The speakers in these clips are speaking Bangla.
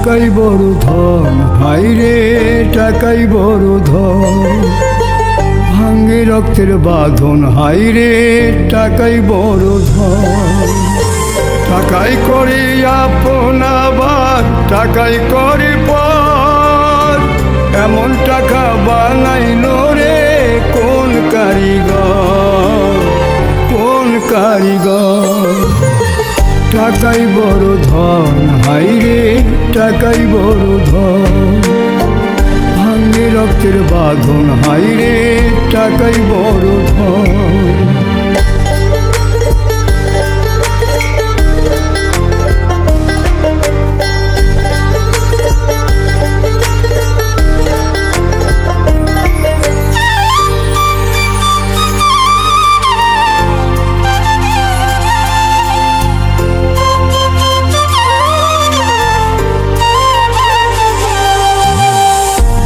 টাকাই বড় ধন, হাইরে টাকাই বড় ধন। ভাঙ্গে রক্তের বাঁধন, হাইরে টাকাই বড় ধন। টাকাই করে আপন আবার টাকাই করে পর, এমন টাকা বানাইল রে কোন কারিগর, কোন কারিগর। টাকাই বড় ধন, হাইরে টাকাই বড় ধন। ভাঙ্গে রক্তের বাঁধন, হাইরে টাকাই বড় ধন।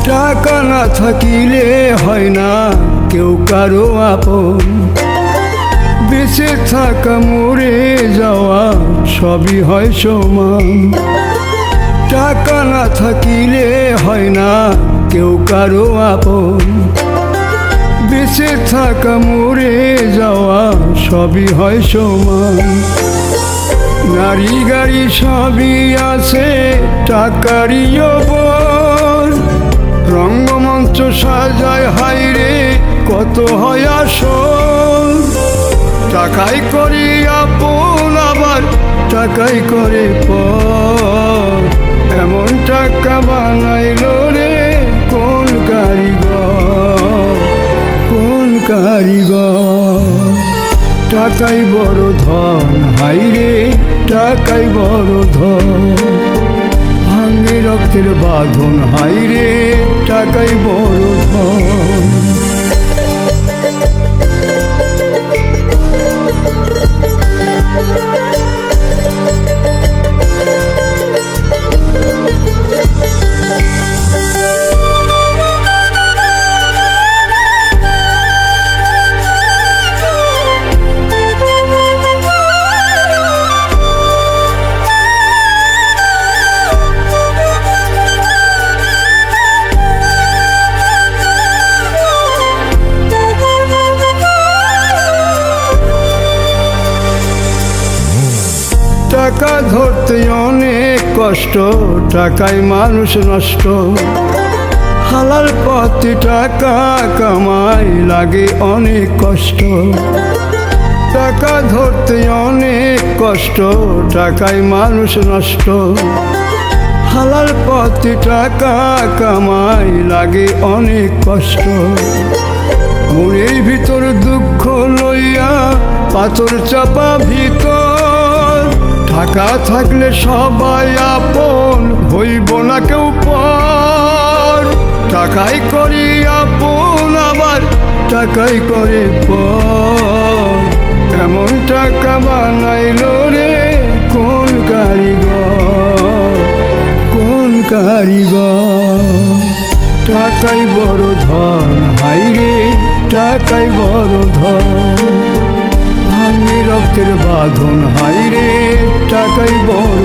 টাকা না থাকিলে হয় না কেউ কারো আপন, বেঁচে থাকা মরে যাওয়া সবই হয় সমান। টাকা না থাকিলে হয় না কেউ কারো আপন, বেঁচে থাকা মরে যাওয়া সবই হয় সমান। নারী গাড়ি সবই আছে টাকারই ওপর, রঙ্গমঞ্চ সাজায় হাইরে কত হয় আসল। টাকাই করে আপন আবার টাকাই করে পর, এমন টাকা বানাইল রে কোন কারিগর, কোন কারিগর। টাকাই বড় ধন, হাইরে টাকাই বড় ধন। ভাঙ্গে রক্তের বাঁধন, হাইরে টাকাই বড় ধন। টাকা ধরতে অনেক কষ্ট, টাকায় মানুষ নষ্ট। হালাল পথে টাকা কামাই লাগে অনেক কষ্ট। টাকা ধরতে অনেক কষ্ট, টাকায় মানুষ নষ্ট। হালাল পথে টাকা কামাই লাগে অনেক কষ্ট। মনের ভিতর দুঃখ লইয়া পাথর চাপা ভিতর, টাকা থাকলে সবাই আপন হইব না কেউ পর। টাকাই করি আপন আবার টাকাই করে পর, এমন টাকা বানাইল রে কোন কারিগর, কোন কারিগর। টাকাই বড় ধন, হাইরে টাকাই বড় ধন। ভাঙ্গে রক্তের বাঁধন, হাইরে টাকাই বড়